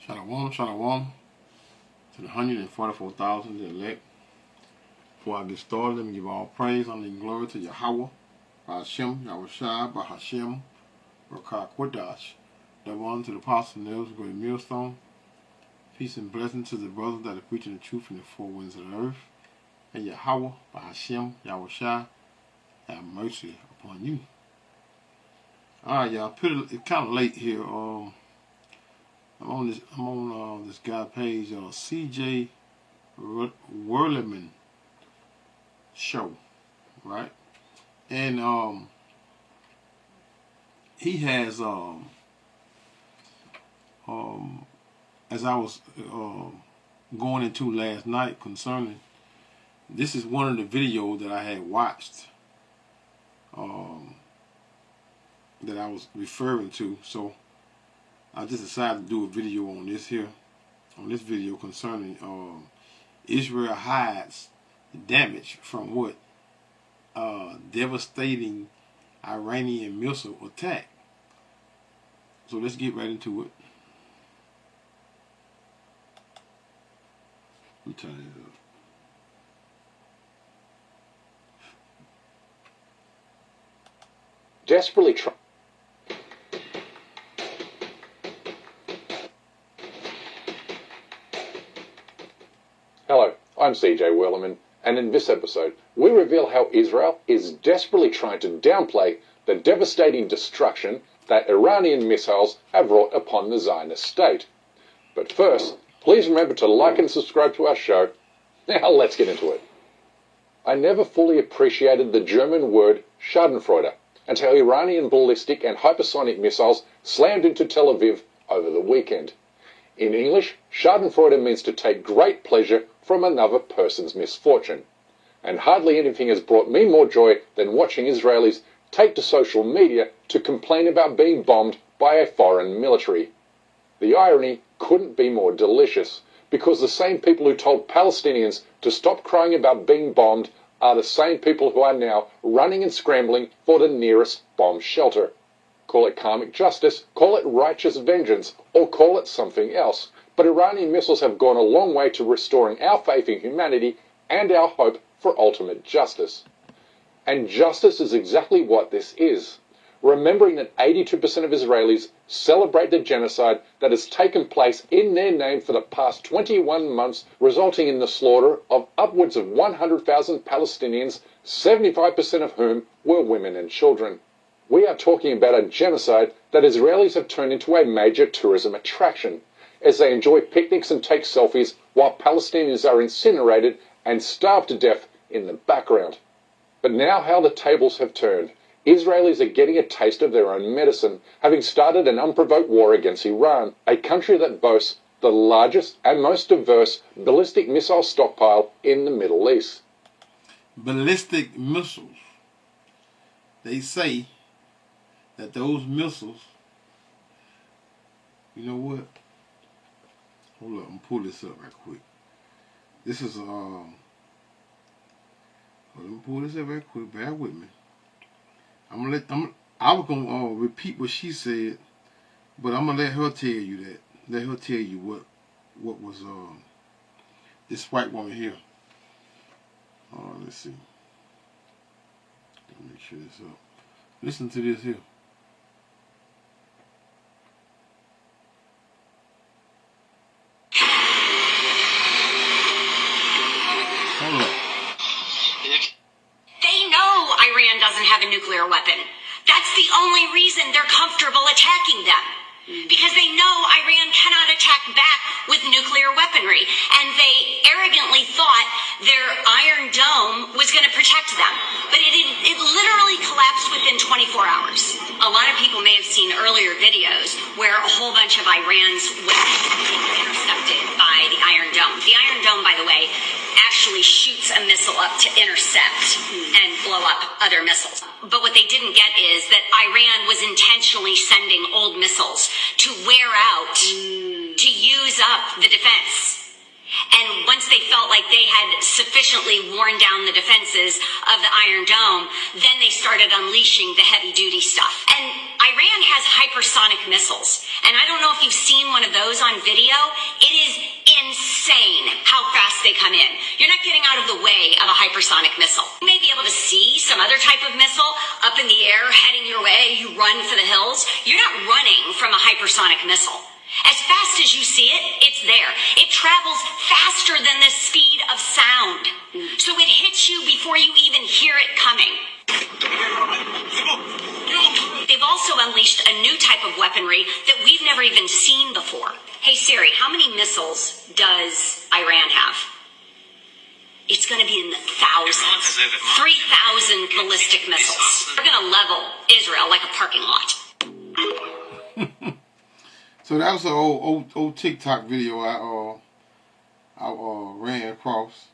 Shalom, shalom to the 144,000 the elect. Before I get started, let me give all praise, honor, and glory to Yahweh, Hashem, Yahushua, Bahashem, Rakah Quadash. Double honor to the apostle and elders of the great millstone. Peace and blessing to the brothers that are preaching the truth in the four winds of the earth. And Yahweh, Bahashem, Yahushua, have mercy upon you. Alright, y'all, it's kind of late here. I'm on this guy page, CJ Werleman show, right? And he has as I was going into last night concerning, this is one of the videos that I had watched that I was referring to. So I just decided to do a video on this video concerning Israel hides the damage from what devastating Iranian missile attack. So let's get right into it. Let me turn it up. Desperately trying. Hello, I'm CJ Werleman, and in this episode, we reveal how Israel is desperately trying to downplay the devastating destruction that Iranian missiles have wrought upon the Zionist state. But first, please remember to like and subscribe to our show. Now let's get into it. I never fully appreciated the German word Schadenfreude until Iranian ballistic and hypersonic missiles slammed into Tel Aviv over the weekend. In English, Schadenfreude means to take great pleasure from another person's misfortune. And hardly anything has brought me more joy than watching Israelis take to social media to complain about being bombed by a foreign military. The irony couldn't be more delicious, because the same people who told Palestinians to stop crying about being bombed are the same people who are now running and scrambling for the nearest bomb shelter. Call it karmic justice, call it righteous vengeance, or call it something else. But Iranian missiles have gone a long way to restoring our faith in humanity and our hope for ultimate justice. And justice is exactly what this is. Remembering that 82% of Israelis celebrate the genocide that has taken place in their name for the past 21 months, resulting in the slaughter of upwards of 100,000 Palestinians, 75% of whom were women and children. We are talking about a genocide that Israelis have turned into a major tourism attraction, as they enjoy picnics and take selfies while Palestinians are incinerated and starved to death in the background. But now how the tables have turned. Israelis are getting a taste of their own medicine, having started an unprovoked war against Iran, a country that boasts the largest and most diverse ballistic missile stockpile in the Middle East. Ballistic missiles. They say that those missiles, you know what? Hold up, I'm pull this up right quick. This is let me pull this up right quick. Bear with me. I was gonna repeat what she said, but I'm gonna let her tell you that. Let her tell you what was this white woman here. Let's see. Let me make sure this up. Listen to this here. Hold up. They know Iran doesn't have a nuclear weapon. That's the only reason they're comfortable attacking them. Because they know Iran cannot attack back with nuclear weaponry. And they arrogantly thought their Iron Dome was going to protect them. But it literally collapsed within 24 hours. A lot of people may have seen earlier videos where a whole bunch of Iran's weapons were intercepted by the Iron Dome. The Iron Dome, by the way, actually shoots a missile up to intercept and blow up other missiles. But what they didn't get is that Iran was intentionally sending old missiles to wear out, to use up the defense. And once they felt like they had sufficiently worn down the defenses of the Iron Dome, then they started unleashing the heavy-duty stuff. And Iran has hypersonic missiles, and I don't know if you've seen one of those on video. It is insane how fast they come in. You're not getting out of the way of a hypersonic missile. You may be able to see some other type of missile up in the air heading your way. You run for the hills. You're not running from a hypersonic missile. As fast as you see it, it's there. It travels faster than the speed of sound. So it hits you before you even hear it coming. They've also unleashed a new type of weaponry that we've never even seen before. Hey Siri, how many missiles does Iran have? It's going to be in the thousands. 3,000 ballistic missiles. They're going to level Israel like a parking lot. So that was an old TikTok video I ran across.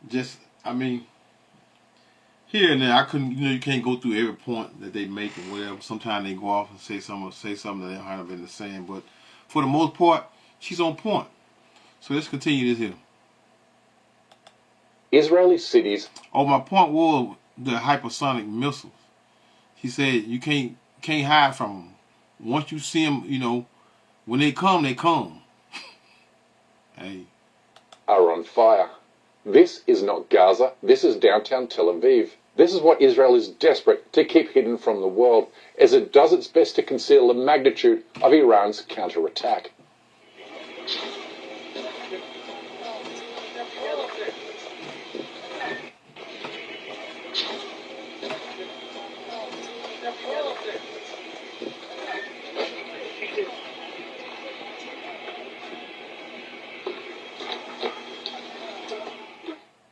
Just, I mean, here and there, I couldn't, you can't go through every point that they make and whatever. Sometimes they go off and say something that they haven't been saying. But for the most part, she's on point. So let's continue this here. Israeli cities. Oh, my point was the hypersonic missiles. He said you can't hide from them. Once you see them, when they come, they come. Hey. Are on fire. This is not Gaza. This is downtown Tel Aviv. This is what Israel is desperate to keep hidden from the world, as it does its best to conceal the magnitude of Iran's counterattack.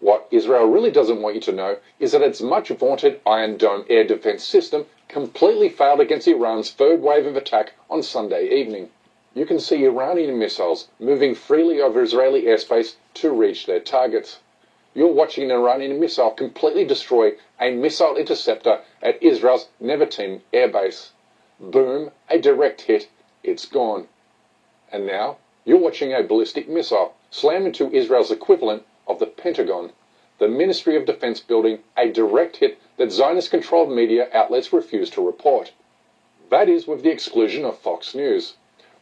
What Israel really doesn't want you to know is that its much vaunted Iron Dome air defense system completely failed against Iran's third wave of attack on Sunday evening. You can see Iranian missiles moving freely over Israeli airspace to reach their targets. You're watching an Iranian missile completely destroy a missile interceptor at Israel's Nevatim airbase. Boom, a direct hit, it's gone. And now, you're watching a ballistic missile slam into Israel's equivalent of the Pentagon, the Ministry of Defense building, a direct hit that Zionist-controlled media outlets refuse to report. That is with the exclusion of Fox News,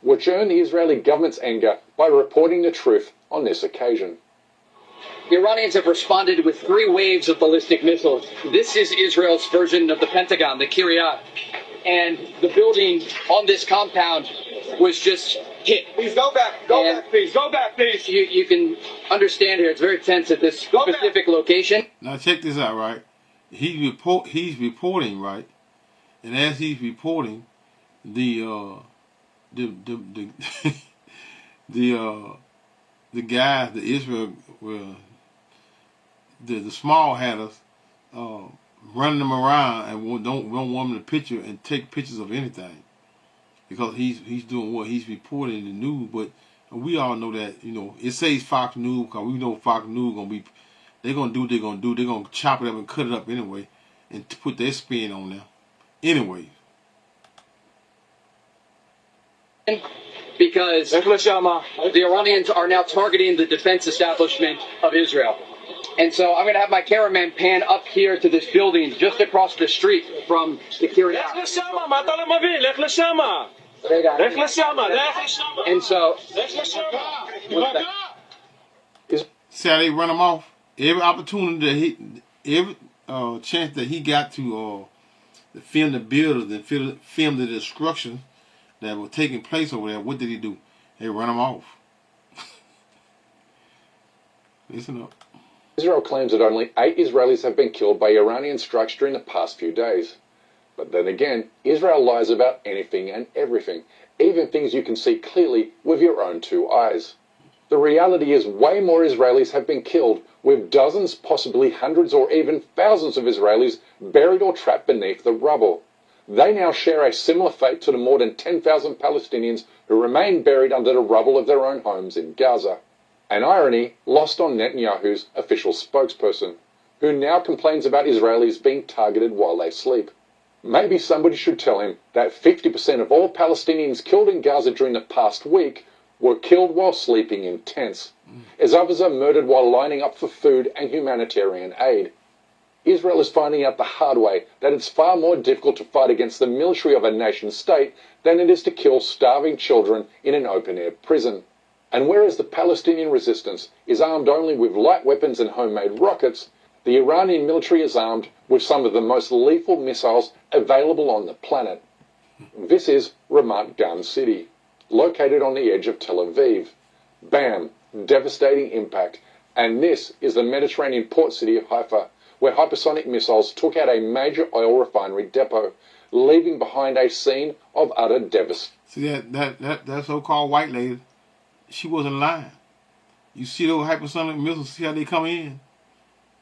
which earned the Israeli government's anger by reporting the truth on this occasion. The Iranians have responded with 3 waves of ballistic missiles. This is Israel's version of the Pentagon, the Kiryat. And the building on this compound was just hit. Please go back, please. Go back, please. You can understand here, it's very tense at this specific location. Now check this out, right? He's reporting, right? And as he's reporting, the guys, the Israel, the small hatters, running them around and don't want them to picture and take pictures of anything, because he's doing what he's reporting in the news. But we all know that it says Fox News because we know Fox News they're gonna do what they're gonna do. They're gonna chop it up and cut it up anyway and put their spin on there anyway. Because the Iranians are now targeting the defense establishment of Israel. And so I'm going to have my cameraman pan up here to this building just across the street from the Kiryat. And so, see how they run him off? Every opportunity every chance that he got to film the buildings and film the destruction that was taking place over there, what did he do? They run him off. Listen up. Israel claims that only 8 Israelis have been killed by Iranian strikes during the past few days. But then again, Israel lies about anything and everything, even things you can see clearly with your own 2 eyes. The reality is way more Israelis have been killed, with dozens, possibly hundreds or even thousands of Israelis buried or trapped beneath the rubble. They now share a similar fate to the more than 10,000 Palestinians who remain buried under the rubble of their own homes in Gaza. An irony lost on Netanyahu's official spokesperson, who now complains about Israelis being targeted while they sleep. Maybe somebody should tell him that 50% of all Palestinians killed in Gaza during the past week were killed while sleeping in tents, as others are murdered while lining up for food and humanitarian aid. Israel is finding out the hard way that it's far more difficult to fight against the military of a nation state than it is to kill starving children in an open-air prison. And whereas the Palestinian resistance is armed only with light weapons and homemade rockets, the Iranian military is armed with some of the most lethal missiles available on the planet. This is Ramat Gan City, located on the edge of Tel Aviv. Bam! Devastating impact. And this is the Mediterranean port city of Haifa, where hypersonic missiles took out a major oil refinery depot, leaving behind a scene of utter devastation. See that so-called white lady, she wasn't lying. You see those hypersonic missiles, see how they come in?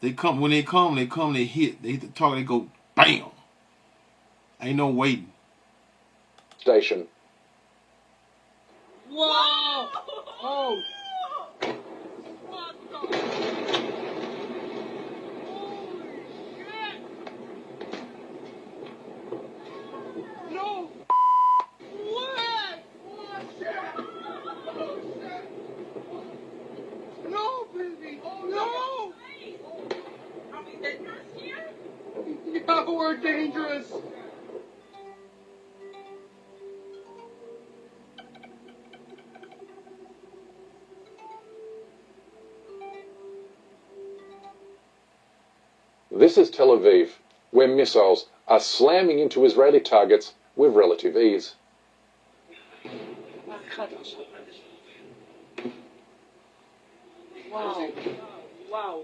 They come, they hit the target, they go bam. Ain't no waiting. Station. Whoa! Oh! No! What? Oh, shit! Oh, shit! No, baby! No! Are we dangerous here? Yeah, we're dangerous! This is Tel Aviv, where missiles are slamming into Israeli targets with relative ease. Wow. Wow.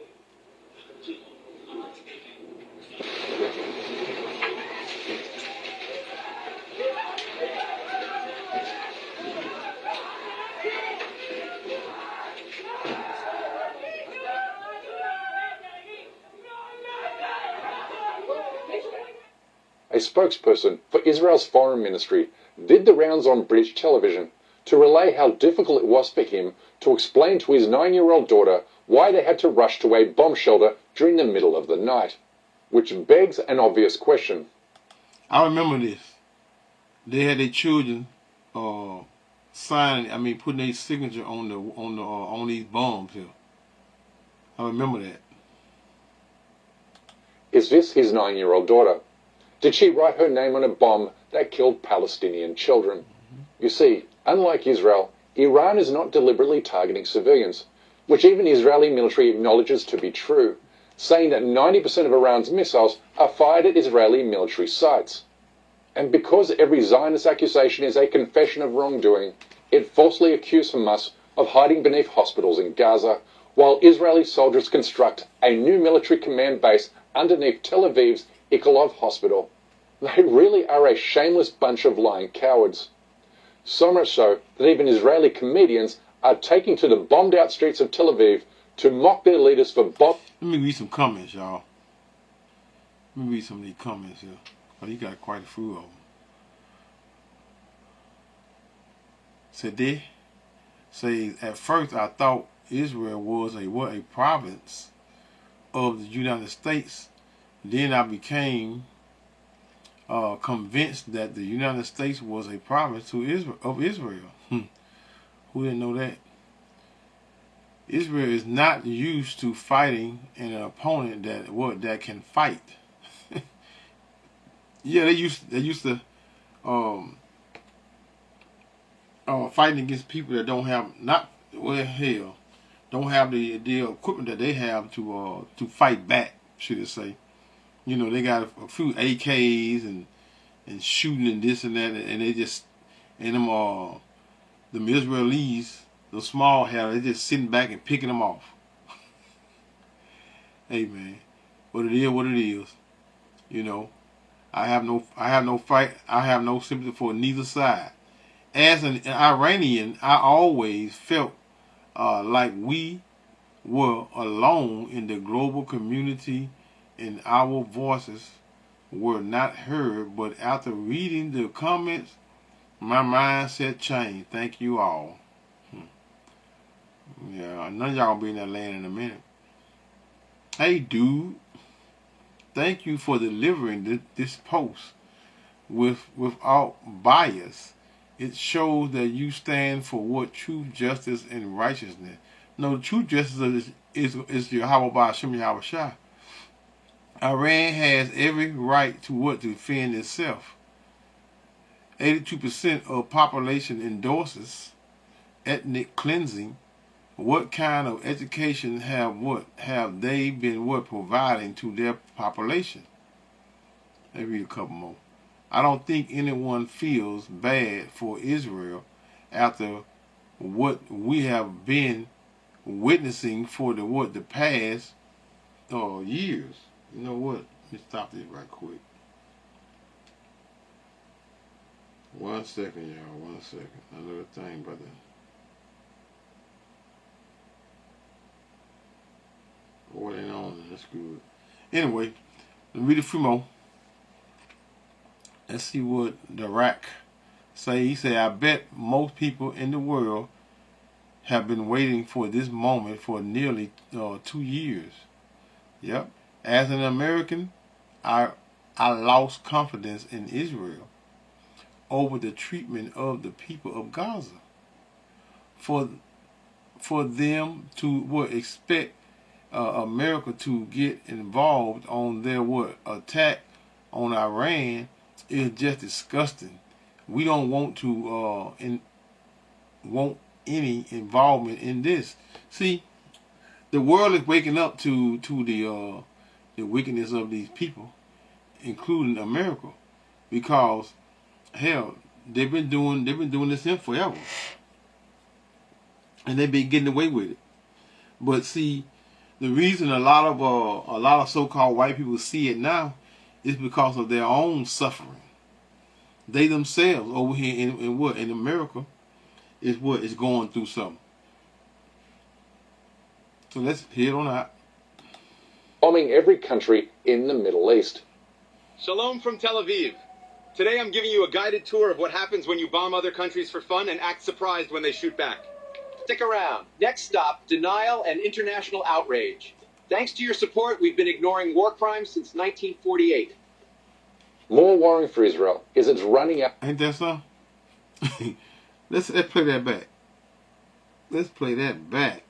A spokesperson for Israel's foreign ministry did the rounds on British television to relay how difficult it was for him to explain to his 9-year-old daughter why they had to rush to a bomb shelter during the middle of the night, which begs an obvious question. I remember this. They had their children putting their signature on these bombs here. I remember that. Is this his 9-year-old daughter? Did she write her name on a bomb that killed Palestinian children? You see, unlike Israel, Iran is not deliberately targeting civilians, which even Israeli military acknowledges to be true, saying that 90% of Iran's missiles are fired at Israeli military sites. And because every Zionist accusation is a confession of wrongdoing, it falsely accused Hamas of hiding beneath hospitals in Gaza, while Israeli soldiers construct a new military command base underneath Tel Aviv's Ikolov Hospital. They really are a shameless bunch of lying cowards. So much so that even Israeli comedians are taking to the bombed-out streets of Tel Aviv to mock their leaders for Let me read some comments, y'all. Let me read some of these comments here. Oh, you got quite a few of them. Said they say, at first I thought Israel was a province of the United States. Then I became convinced that the United States was a province of Israel. Who didn't know that? Israel is not used to fighting an opponent that can fight. Yeah, they used to fighting against people that don't have don't have the equipment that they have to fight back, should I say. You know, they got a few AKs and shooting and this and that, and they just, and them Israelis, the small hell, they just sitting back and picking them off. Hey man, but it is what it is. You know, I have no sympathy for neither side. As an Iranian, I always felt like we were alone in the global community and our voices were not heard, but after reading the comments, my mindset changed. Thank you all. Yeah, none of y'all gonna be in that land in a minute. Hey dude, thank you for delivering this post without bias. It shows that you stand for what truth, justice, and righteousness. No, the true justice is Yahweh Ba'ashem Yahweh Shai. Iran has every right to what? To defend itself. 82% of population endorses ethnic cleansing. What kind of education have they been providing to their population? Let me read a couple more. I don't think anyone feels bad for Israel after what we have been witnessing for the past years. You know what? Let me stop this right quick. 1 second, y'all. 1 second. Another thing, brother. What ain't on? That's good. Anyway, let me read a few more. Let's see what the Iraq say. He said, I bet most people in the world have been waiting for this moment for nearly 2 years. Yep. As an American, I lost confidence in Israel over the treatment of the people of Gaza. For them to expect America to get involved on their attack on Iran is just disgusting. We don't want to want any involvement in this. See, the world is waking up to the wickedness of these people, including America, because hell, they've been doing this thing forever, and they've been getting away with it. But see, the reason a lot of so-called white people see it now is because of their own suffering. They themselves over here in America is going through something. So let's head on out. Bombing every country in the Middle East. Shalom from Tel Aviv. Today I'm giving you a guided tour of what happens when you bomb other countries for fun and act surprised when they shoot back. Stick around. Next stop, denial and international outrage. Thanks to your support, we've been ignoring war crimes since 1948. More worrying for Israel is it's running out. Ain't that so? Let's play that back. Let's play that back.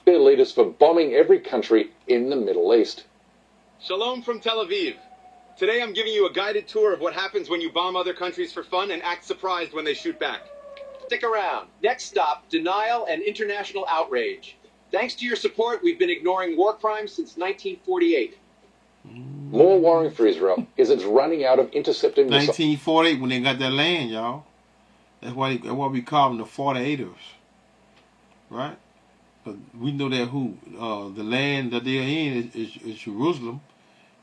Leaders for bombing every country in the Middle East. Shalom from Tel Aviv. Today I'm giving you a guided tour of what happens when you bomb other countries for fun and act surprised when they shoot back. Stick around. Next stop, denial and international outrage. Thanks to your support, we've been ignoring war crimes since 1948. More worrying for Israel is it's running out of intercepted missiles. 1948 when they got that land, y'all. That's why we call them the 48ers, right? But we know that the land that they're in is Jerusalem.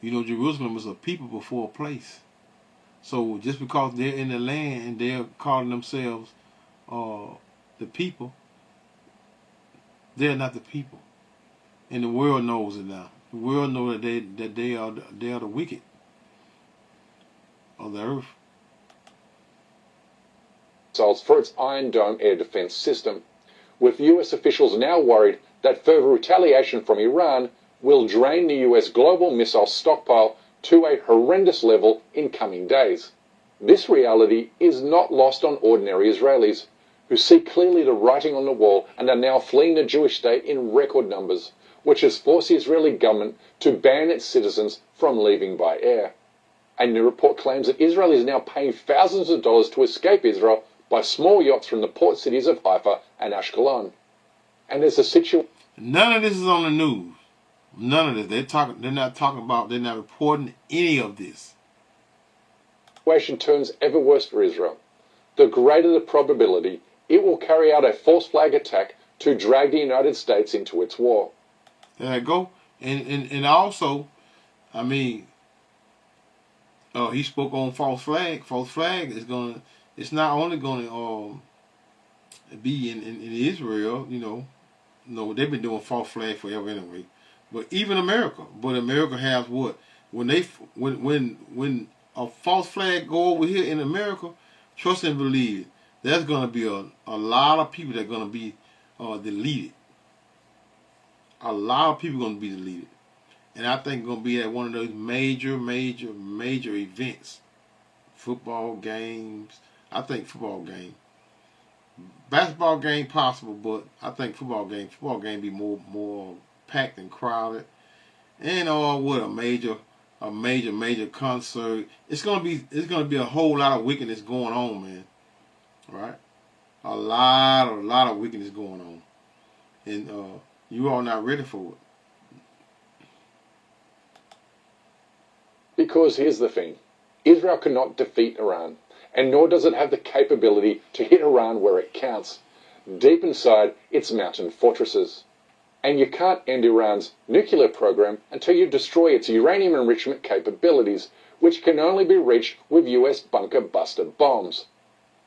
You know, Jerusalem is a people before a place. So just because they're in the land and they're calling themselves the people, they're not the people. And the world knows it now. The world knows that they are the wicked of the earth. For its Iron Dome air defense system, with US officials now worried that further retaliation from Iran will drain the US global missile stockpile to a horrendous level in coming days. This reality is not lost on ordinary Israelis, who see clearly the writing on the wall and are now fleeing the Jewish state in record numbers, which has forced the Israeli government to ban its citizens from leaving by air. A new report claims that Israel is now paying thousands of dollars to escape Israel by small yachts from the port cities of Haifa and Ashkelon. And there's a situation. None of this is on the news. None of this. They're not reporting any of this. Situation turns ever worse for Israel, the greater the probability it will carry out a false flag attack to drag the United States into its war. There you go. And also, I mean, he spoke on false flag. False flag it's not only gonna be in Israel, you know. No, they've been doing false flag forever anyway. But even America. But America has what? When a false flag go over here in America, trust and believe, there's gonna be a lot of people that are gonna be deleted. A lot of people gonna be deleted. And I think gonna be at one of those major events. Football games. I think football game. Basketball game possible, but I think football game be more packed and crowded. And with a major concert, it's gonna be a whole lot of wickedness going on, man. Right? A lot of wickedness going on, and you all not ready for it. Because here's the thing. Israel cannot defeat Iran, and nor does it have the capability to hit Iran where it counts, deep inside its mountain fortresses. And you can't end Iran's nuclear program until you destroy its uranium enrichment capabilities, which can only be reached with US bunker buster bombs.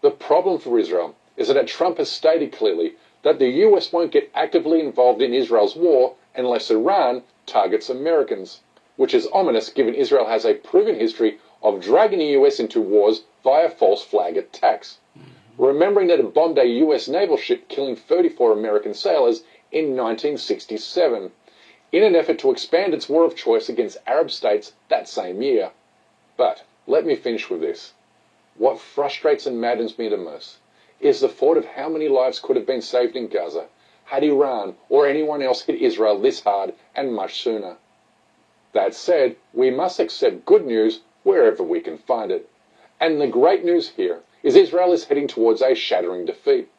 The problem for Israel is that Trump has stated clearly that the US won't get actively involved in Israel's war unless Iran targets Americans, which is ominous given Israel has a proven history of dragging the US into wars via false flag attacks. Remembering that it bombed a US naval ship killing 34 American sailors in 1967, in an effort to expand its war of choice against Arab states that same year. But let me finish with this. What frustrates and maddens me the most is the thought of how many lives could have been saved in Gaza had Iran or anyone else hit Israel this hard and much sooner. That said, we must accept good news wherever we can find it. And the great news here is Israel is heading towards a shattering defeat,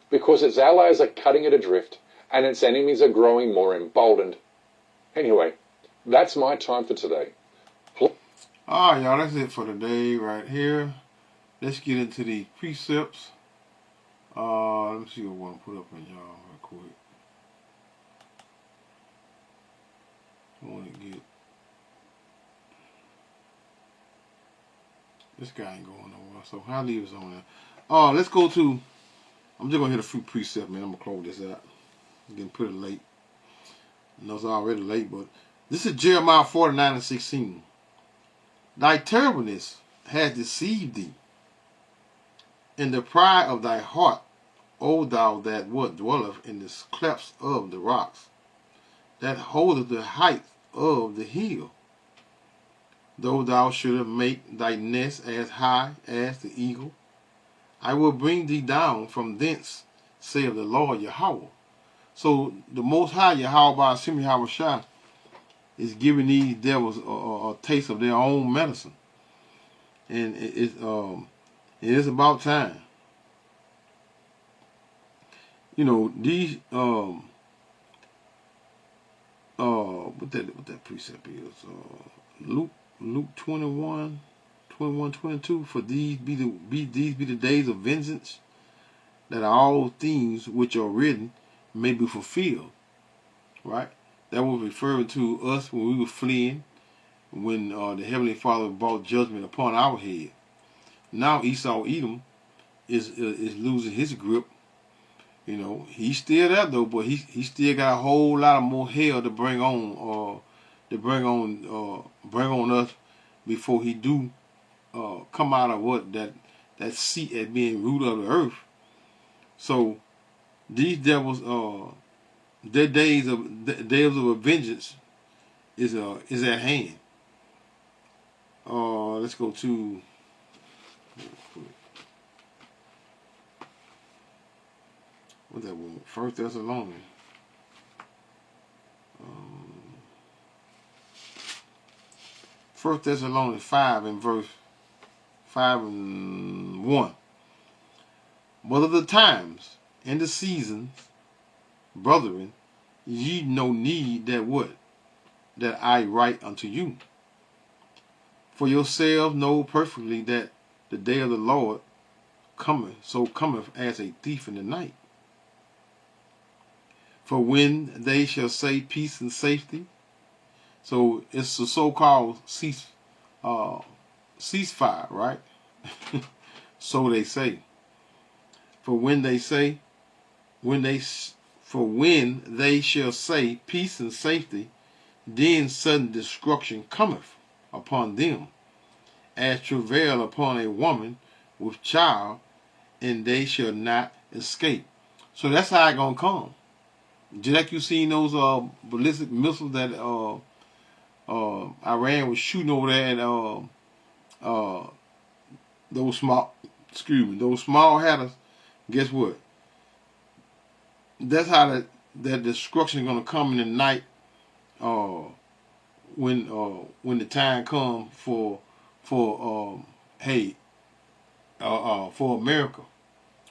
because its allies are cutting it adrift and its enemies are growing more emboldened. Anyway, that's my time for today. Alright, y'all, that's it for today right here. Let's get into the precepts. Let me see what I want to put up in y'all real quick. I want to get... This guy ain't going nowhere, so I'll leave this on there. Let's go to... I'm just going to hit a few precepts, man. I'm going to close this out. It's getting pretty late. I know it's already late, but this is Jeremiah 49:16. Thy terribleness has deceived thee, and the pride of thy heart, O thou that dwelleth in the clefts of the rocks, that holdeth the height of the hill. Though thou shouldest make thy nest as high as the eagle, I will bring thee down from thence, saith the Lord Yahweh. So the Most High Yahweh by Hashem Yahweh Shai is giving these devils a taste of their own medicine, and it is about time. You know, these what that precept is, Luke 21:22. For these be the days of vengeance, that all things which are written may be fulfilled. Right? That was referring to us when we were fleeing, when the Heavenly Father brought judgment upon our head. Now Esau Edom is losing his grip. You know, he's still there though, but he still got a whole lot of more hell to bring on us before he do come out of that seat as being root of the earth. So these devils, their days of vengeance is at hand. Let's go to what's that one? 1 Thessalonians. 1 Thessalonians 5 and verse 5 and 1. But of the times and the seasons, brethren, ye no need that I write unto you. For yourselves know perfectly that the day of the Lord cometh as a thief in the night. For when they shall say peace and safety, so it's the so-called ceasefire, right? So they say. For when they shall say peace and safety, then sudden destruction cometh upon them, as travail upon a woman with child, and they shall not escape. So that's how it's gonna come. Just like you seen those ballistic missiles that Iran was shooting over there at those small hatters guess what? That's how that destruction is going to come in the night. When the time comes for hey for America,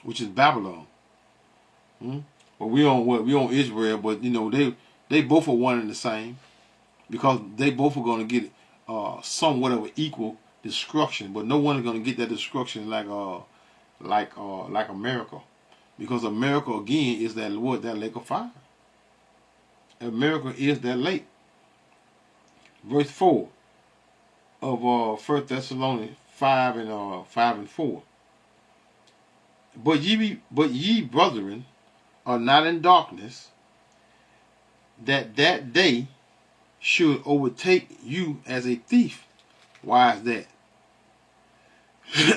which is Babylon. But we on Israel, but you know they both are one and the same, because they both are going to get somewhat of an equal destruction, but no one is going to get that destruction like America, because America again is that lake of fire. America is that lake. Verse 4 of 1 Thessalonians 5 and 4. But ye brethren are not in darkness, that day should overtake you as a thief. Why is that?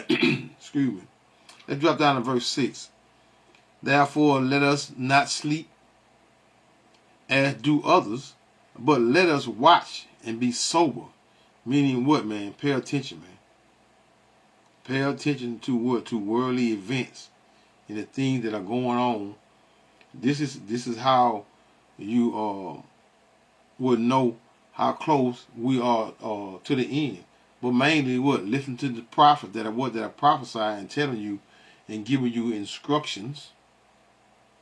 Excuse me. Let's drop down to verse 6. Therefore let us not sleep as do others, but let us watch and be sober. Meaning what, man? Pay attention, man. Pay attention to what? To worldly events and the things that are going on. This is how you would know how close we are to the end. But mainly what? Listen to the prophets that are prophesying and telling you and giving you instructions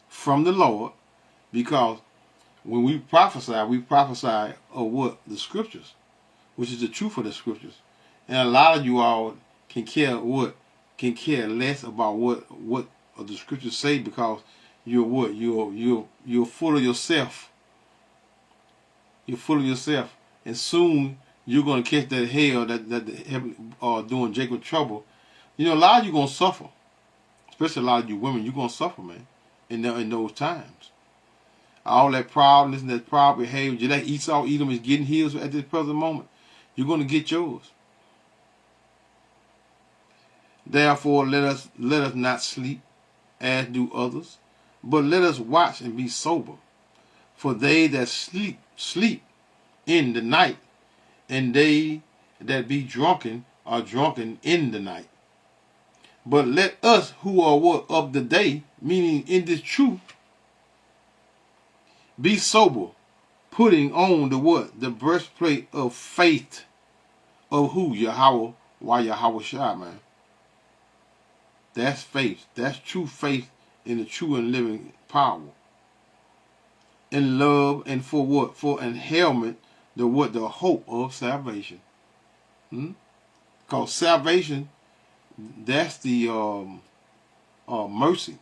from the Lord, because when we prophesy of what? The scriptures, which is the truth of the scriptures. And a lot of you all can care less about what the scriptures say, because you're what? You're full of yourself. You're full of yourself. And soon you're gonna catch that hell that the heaven doing Jacob trouble. You know, a lot of you gonna suffer. Especially a lot of you women, you're gonna suffer, man, in those times. All that proudness and that proud behavior, just like Esau, Edom is getting his at this present moment, you're going to get yours. Therefore, let us not sleep as do others, but let us watch and be sober. For they that sleep in the night, and they that be drunken are drunken in the night. But let us who are what of the day, meaning in this truth, be sober, putting on the what? The breastplate of faith of who? Yahweh. Why Yahweh Shai, man? That's faith. That's true faith in the true and living power. And love, and for what? For an helmet, the what? The hope of salvation. Because salvation, that's the mercy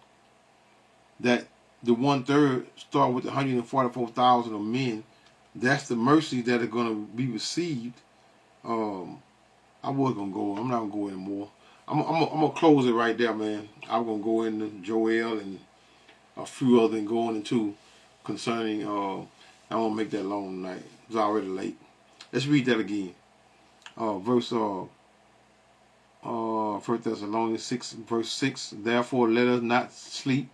that the 1/3 start with the 144,000 of men. That's the mercy that are going to be received. I was going to go. I'm not going to go anymore. I'm going to close it right there, man. I'm going to go into Joel and a few other and go into concerning, I won't make that long tonight. It's already late. Let's read that again. Verse 1 Thessalonians 6, verse 6. Therefore let us not sleep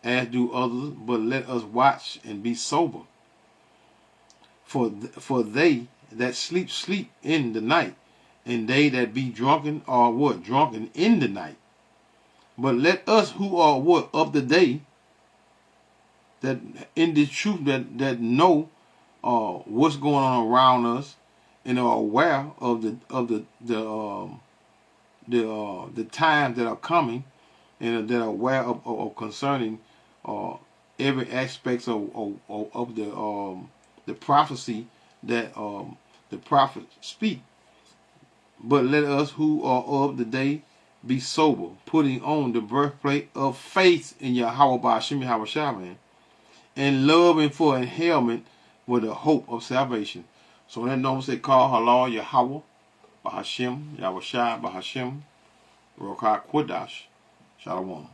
as do others, but let us watch and be sober. For they that sleep in the night, and they that be drunken are what? Drunken in the night. But let us who are what? Of the day, that in this truth that know what's going on around us, and are aware of the times that are coming, and that are aware of concerning every aspect of the prophecy that the prophets speak. But let us who are of the day be sober, putting on the breastplate of faith in Yahweh Ba'ashim Yahweh Shai, man, and loving for a helmet with the hope of salvation. So that number say, call halal Yahweh Ba'ashim Yahweh Shai Ba'ashim Rokah Kodash Shalom.